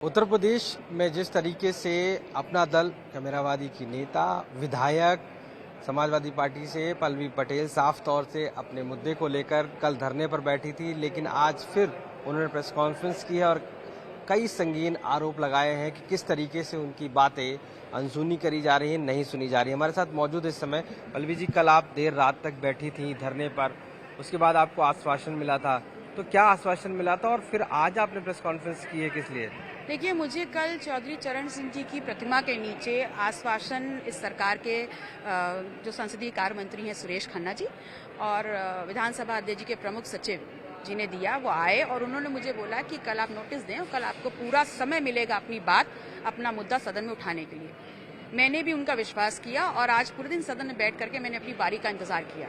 उत्तर प्रदेश में जिस तरीके से अपना दल कैमरावादी की नेता विधायक समाजवादी पार्टी से पल्लवी पटेल साफ तौर से अपने मुद्दे को लेकर कल धरने पर बैठी थी, लेकिन आज फिर उन्होंने प्रेस कॉन्फ्रेंस की है और कई संगीन आरोप लगाए हैं कि किस तरीके से उनकी बातें अनसुनी करी जा रही हैं, नहीं सुनी जा रही है। हमारे साथ मौजूद इस समय पल्लवी जी, कल आप देर रात तक बैठी थी धरने पर, उसके बाद आपको आश्वासन मिला था, तो क्या आश्वासन मिला था और फिर आज आपने प्रेस कॉन्फ्रेंस की है किस लिए? देखिए, मुझे कल चौधरी चरण सिंह जी की प्रतिमा के नीचे आश्वासन इस सरकार के जो संसदीय कार्य मंत्री हैं सुरेश खन्ना जी और विधानसभा अध्यक्ष जी के प्रमुख सचिव जी ने दिया। वो आए और उन्होंने मुझे बोला कि कल आप नोटिस दें और कल आपको पूरा समय मिलेगा अपना मुद्दा सदन में उठाने के लिए। मैंने भी उनका विश्वास किया और आज पूरे दिन सदन में बैठ करके मैंने अपनी बारी का इंतजार किया,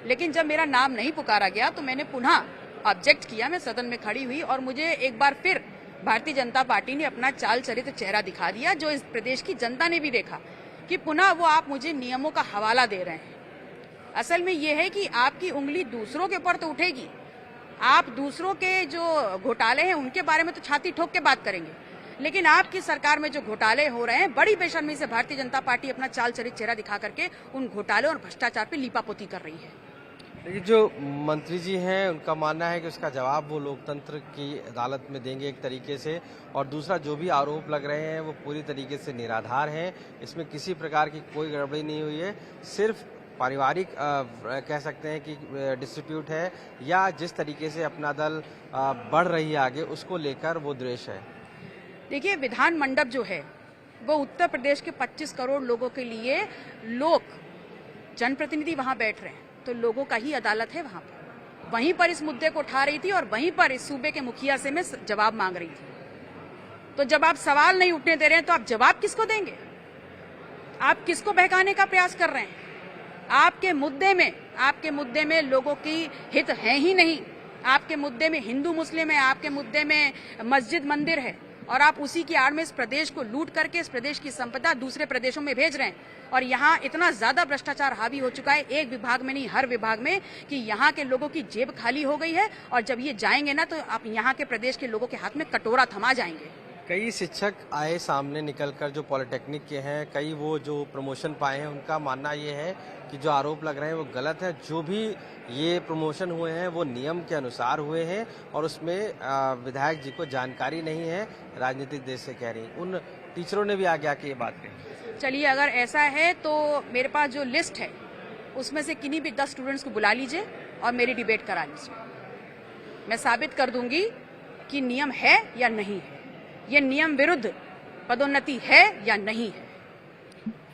लेकिन जब मेरा नाम नहीं पुकारा गया तो मैंने पुनः ऑब्जेक्ट किया। मैं सदन में खड़ी हुई और मुझे एक बार फिर भारतीय जनता पार्टी ने अपना चाल चरित्र चेहरा दिखा दिया, जो इस प्रदेश की जनता ने भी देखा कि पुनः वो आप मुझे नियमों का हवाला दे रहे हैं। असल में ये है कि आपकी उंगली दूसरों के ऊपर तो उठेगी, आप दूसरों के जो घोटाले हैं उनके बारे में तो छाती ठोक के बात करेंगे, लेकिन आपकी सरकार में जो घोटाले हो रहे हैं बड़ी बेशर्मी से भारतीय जनता पार्टी अपना चाल चरित्र चेहरा दिखा करके उन घोटाले और भ्रष्टाचार पे लीपापोती कर रही है। लेकिन जो मंत्री जी हैं उनका मानना है कि उसका जवाब वो लोकतंत्र की अदालत में देंगे एक तरीके से, और दूसरा जो भी आरोप लग रहे हैं वो पूरी तरीके से निराधार हैं, इसमें किसी प्रकार की कोई गड़बड़ी नहीं हुई है, सिर्फ पारिवारिक कह सकते हैं कि डिस्प्यूट है, या जिस तरीके से अपना दल बढ़ रही है आगे उसको लेकर वो द्वेष है। देखिए, विधान मंडप जो है वो उत्तर प्रदेश के 25 करोड़ लोगों के लिए लोग जनप्रतिनिधि वहां बैठ रहे हैं, तो लोगों का ही अदालत है वहां पर। वहीं पर इस मुद्दे को उठा रही थी और वहीं पर इस सूबे के मुखिया से मैं जवाब मांग रही थी। तो जब आप सवाल नहीं उठने दे रहे हैं तो आप जवाब किसको देंगे? आप किसको बहकाने का प्रयास कर रहे हैं? आपके मुद्दे में लोगों की हित है ही नहीं। आपके मुद्दे में हिंदू मुस्लिम है, आपके मुद्दे में मस्जिद मंदिर है, और आप उसी की आड़ में इस प्रदेश को लूट करके इस प्रदेश की संपदा दूसरे प्रदेशों में भेज रहे हैं। और यहाँ इतना ज्यादा भ्रष्टाचार हावी हो चुका है, एक विभाग में नहीं हर विभाग में, कि यहाँ के लोगों की जेब खाली हो गई है, और जब ये जाएंगे ना तो आप यहाँ के प्रदेश के लोगों के हाथ में कटोरा थमा जाएंगे। कई शिक्षक आए सामने निकलकर जो पॉलिटेक्निक के हैं, कई वो जो प्रमोशन पाए हैं, उनका मानना ये है कि जो आरोप लग रहे हैं वो गलत है। जो भी ये प्रमोशन हुए हैं वो नियम के अनुसार हुए हैं और उसमें विधायक जी को जानकारी नहीं है, राजनीतिक देश से कह रही। उन टीचरों ने भी आगे आके ये बात कही। चलिए, अगर ऐसा है तो मेरे पास जो लिस्ट है उसमें से किन्हीं भी 10 स्टूडेंट्स को बुला लीजिए और मेरी डिबेट करा लीजिए। मैं साबित कर दूंगी कि नियम है या नहीं है, ये नियम विरुद्ध पदोन्नति है या नहीं है।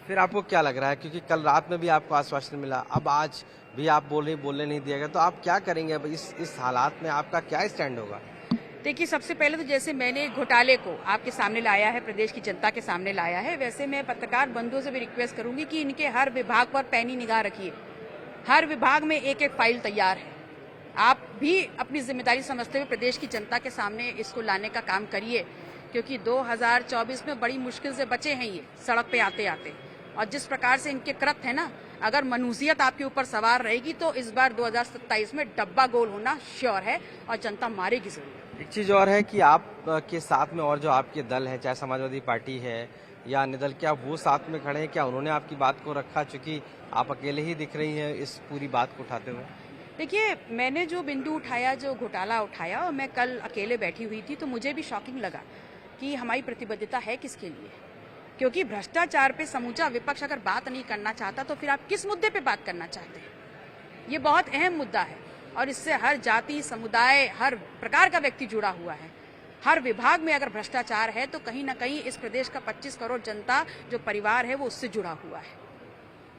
फिर आपको क्या लग रहा है, क्योंकि कल रात में भी आपको आश्वासन मिला, अब आज भी आप बोलने नहीं दिया गया, तो आप क्या करेंगे अब इस हालात में? आपका क्या स्टैंड होगा? देखिए, सबसे पहले तो जैसे मैंने घोटाले को आपके सामने लाया है, प्रदेश की जनता के सामने लाया है, वैसे मैं पत्रकार बंधुओं से भी रिक्वेस्ट करूंगी कि इनके हर विभाग पर पैनी निगाह रखिए। हर विभाग में एक एक फाइल तैयार है। आप भी अपनी जिम्मेदारी समझते हुए प्रदेश की जनता के सामने इसको लाने का काम करिए, क्योंकि 2024 में बड़ी मुश्किल से बचे हैं ये सड़क पे आते आते। और जिस प्रकार से इनके कृत्य है ना, अगर मनुष्यत आपके ऊपर सवार रहेगी तो इस बार 2027 में डब्बा गोल होना श्योर है और जनता मारेगी जरूर। एक चीज और है कि आप के साथ में और जो आपके दल है, चाहे समाजवादी पार्टी है या अन्य दल, क्या वो साथ में खड़े हैं? क्या उन्होंने आपकी बात को रखा, चूंकि आप अकेले ही दिख रही हैं इस पूरी बात को उठाते हुए? देखिए, मैंने जो बिंदु उठाया, जो घोटाला उठाया, और मैं कल अकेले बैठी हुई थी, तो मुझे भी शॉकिंग लगा कि हमारी प्रतिबद्धता है किसके लिए। क्योंकि भ्रष्टाचार पे समूचा विपक्ष अगर बात नहीं करना चाहता तो फिर आप किस मुद्दे पे बात करना चाहते हैं? ये बहुत अहम मुद्दा है और इससे हर जाति, समुदाय, हर प्रकार का व्यक्ति जुड़ा हुआ है। हर विभाग में अगर भ्रष्टाचार है तो कहीं ना कहीं इस प्रदेश का 25 करोड़ जनता जो परिवार है वो उससे जुड़ा हुआ है।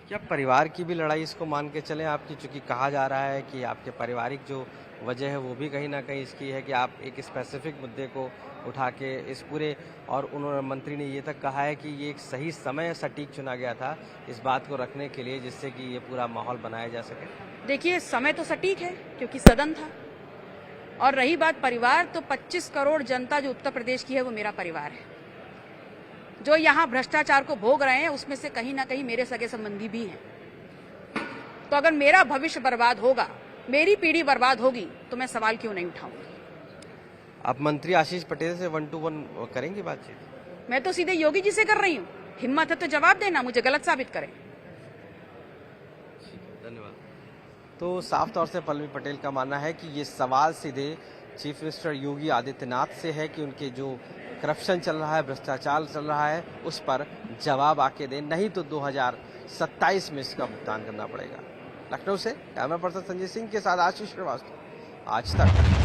क्या परिवार की भी लड़ाई इसको मान के चलें आपकी? चूंकि कहा जा रहा है कि आपके पारिवारिक जो वजह है वो भी कहीं ना कहीं इसकी है कि आप एक स्पेसिफिक मुद्दे को उठा के इस पूरे, और उन्होंने मंत्री ने ये तक कहा है कि ये एक सही समय सटीक चुना गया था इस बात को रखने के लिए, जिससे कि ये पूरा माहौल बनाया जा सके। देखिए, समय तो सटीक है क्योंकि सदन था, और रही बात परिवार, तो 25 करोड़ जनता जो उत्तर प्रदेश की है वो मेरा परिवार है। जो यहाँ भ्रष्टाचार को भोग रहे हैं उसमें से कहीं ना कहीं मेरे सगे संबंधी भी हैं। तो अगर मेरा भविष्य बर्बाद होगा, मेरी पीढ़ी बर्बाद होगी, तो मैं सवाल क्यों नहीं उठाऊंगी? आप मंत्री आशीष पटेल से 1-to-1 करेंगे बातचीत? मैं तो सीधे योगी जी से कर रही हूँ। हिम्मत है तो जवाब देना, मुझे गलत साबित करें। धन्यवाद। तो साफ तौर से पल्लवी पटेल का मानना है कि ये सवाल सीधे चीफ मिनिस्टर योगी आदित्यनाथ से है कि उनके जो करप्शन चल रहा है, भ्रष्टाचार चल रहा है, उस पर जवाब आके दें, नहीं तो 2027 में इसका भुगतान करना पड़ेगा। लखनऊ से कैमरा पर्सन संजय सिंह के साथ आशीष श्रीवास्तव, आज तक।